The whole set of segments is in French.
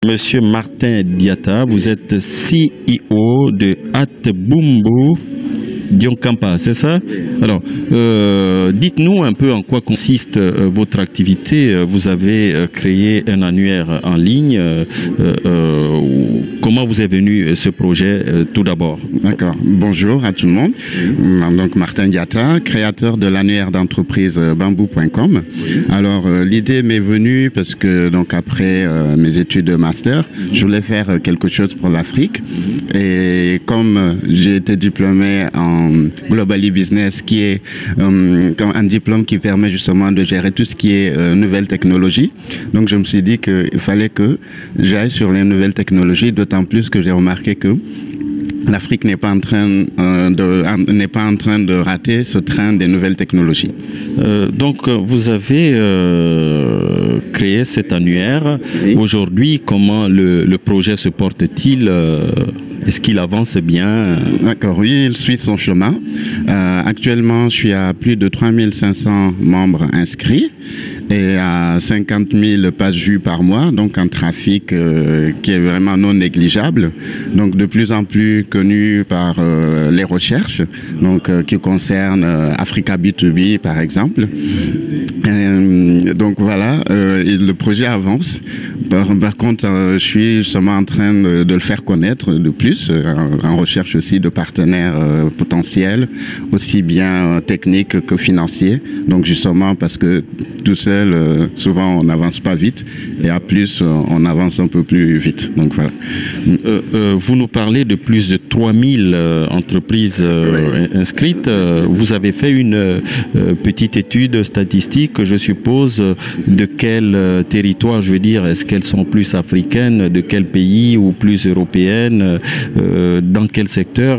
Monsieur Martin Diatta, vous êtes CEO de Atbumbu Dionkampa, c'est ça? Alors, dites-nous un peu en quoi consiste votre activité. Vous avez créé un annuaire en ligne. Comment vous est venu ce projet tout d'abord? D'accord. Bonjour à tout le monde. Donc Martin Diatta, créateur de l'annuaire d'entreprise bamboo.com. Alors l'idée m'est venue parce que donc après mes études de master, je voulais faire quelque chose pour l'Afrique. Et comme j'ai été diplômé en Global e-Business, qui est un diplôme qui permet justement de gérer tout ce qui est nouvelles technologies. Donc je me suis dit qu'il fallait que j'aille sur les nouvelles technologies, d'autant plus que j'ai remarqué que l'Afrique n'est pas en train de rater ce train des nouvelles technologies. Donc vous avez créé cet annuaire. Oui. Aujourd'hui, comment le projet se porte-t-il? Est-ce qu'il avance bien? D'accord, oui, il suit son chemin. Actuellement, je suis à plus de 3500 membres inscrits et à 50 000 pages vues par mois, donc un trafic qui est vraiment non négligeable, donc de plus en plus connu par les recherches, donc qui concernent Africa B2B par exemple. Donc voilà, le projet avance. Par contre, je suis justement en train de le faire connaître de plus, en recherche aussi de partenaires potentiels, aussi bien techniques que financiers. Donc justement parce que tout seul, souvent on n'avance pas vite, et à plus on avance un peu plus vite. Donc voilà. Vous nous parlez de plus de 3000 entreprises inscrites. Vous avez fait une petite étude statistique, je suppose, de quel territoire, je veux dire, est-ce qu'elles sont plus africaines, de quel pays, ou plus européennes, dans quel secteur?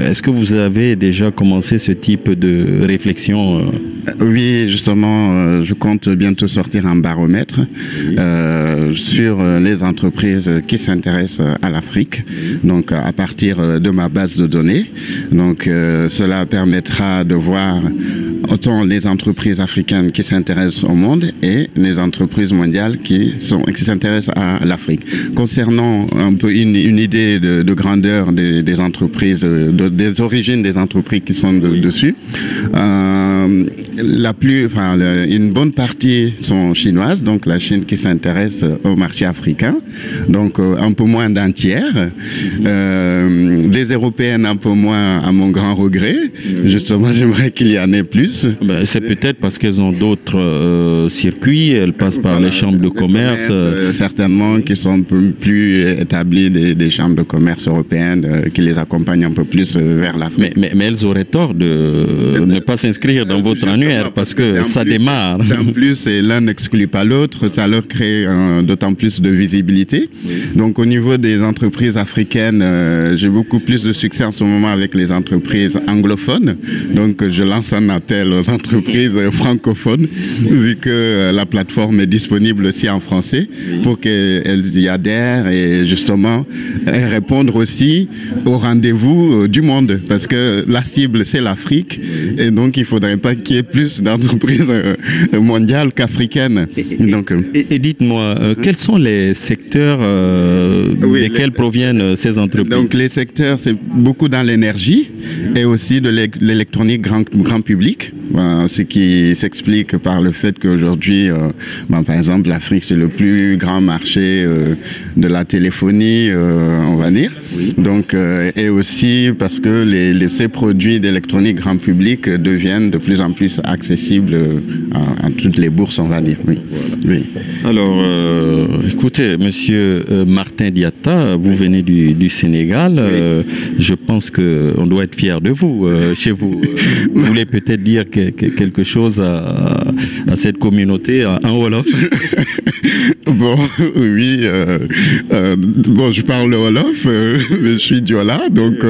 Est-ce que vous avez déjà commencé ce type de réflexion? Oui, justement, je compte bientôt sortir un baromètre sur les entreprises qui s'intéressent à l'Afrique, donc à partir de ma base de données. Donc cela permettra de voir autant les entreprises africaines qui s'intéressent au monde et les entreprises mondiales qui s'intéressent à l'Afrique. Concernant un peu une idée de grandeur des entreprises, des origines des entreprises qui sont dessus, une bonne partie sont chinoises, donc la Chine qui s'intéresse au marché africain, donc un peu moins d'un tiers. Des européennes un peu moins, à mon grand regret. Justement, j'aimerais qu'il y en ait plus. C'est peut-être parce qu'elles ont d'autres circuits, elles passent par les chambres de commerce. Certainement, qui sont un peu plus établies des chambres de commerce européennes qui les accompagnent un peu plus vers l'Afrique. Mais elles auraient tort de ne pas s'inscrire dans votre annuaire parce que ça démarre. En plus, l'un n'exclut pas l'autre, ça leur crée d'autant plus de visibilité. Donc au niveau des entreprises africaines, j'ai beaucoup plus de succès en ce moment avec les entreprises anglophones. Donc je lance un appel aux entreprises francophones, vu que la plateforme est disponible aussi en français, pour qu'elles y adhèrent et justement répondre aussi au rendez-vous du monde, parce que la cible c'est l'Afrique, et donc il ne faudrait pas qu'il y ait plus d'entreprises mondiales qu'africaines. Et dites-moi, quels sont les secteurs desquels proviennent ces entreprises? Donc les secteurs, c'est beaucoup dans l'énergie et aussi de l'électronique grand public. Ce qui s'explique par le fait qu'aujourd'hui, par exemple, l'Afrique, c'est le plus grand marché de la téléphonie, on va dire. Donc, et aussi parce que ces produits d'électronique grand public deviennent de plus en plus accessibles à toutes les bourses, on va dire. Oui. Alors, écoutez, monsieur Martin Diatta, vous venez du Sénégal. Je pense qu'on doit être fier de vous, chez vous. Vous voulez peut-être dire quelque chose à cette communauté en Wolof? Bon, oui. Bon, je parle Wolof, mais je suis Diola, donc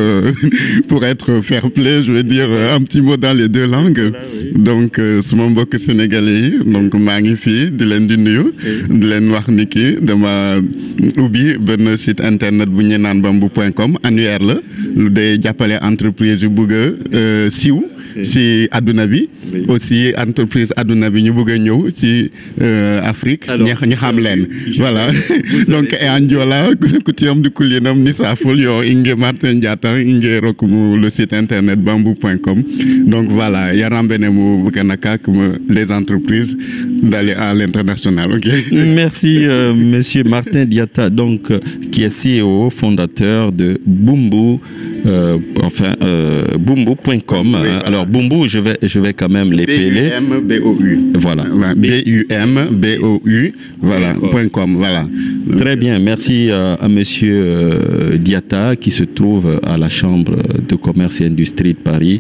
pour être fair play, je vais dire un petit mot dans les deux langues. Donc, sama mbokk sénégalais yi, donc maa ngi fii di leen di nuyu, di leen wax ni ki dama ubbi benn site internet bu ñu naan bamboo.com, annuaire la lu day jàppale entreprise yu bëgg a siiw ci àdduna bi aussi entreprise àdduna bi ñu bëgg a ñëw ci Afrique ñu xam leen voilà donc e Anjola kutiyam di kulinam ni saful yo inge Martin Diatta inge rokumu le site internet bamboo.com donc voilà yarambene mu bukanaka comme les entreprises d'aller à l'international. OK. Merci monsieur Martin Diatta, donc qui est CEO fondateur de Bumbu Bumbu.com. Oui, voilà. Alors Bumbu, je vais quand même l'épeler. B-U-M-B-O-U. Voilà. B-U-M-B-O-U. Voilà. .com. Voilà. Très bien. Merci à monsieur Diatta qui se trouve à la Chambre de commerce et industrie de Paris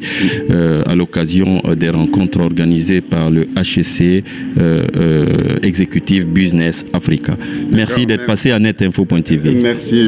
à l'occasion des rencontres organisées par le HEC Executive Business Africa. Merci d'être passé à netinfo.tv. Merci.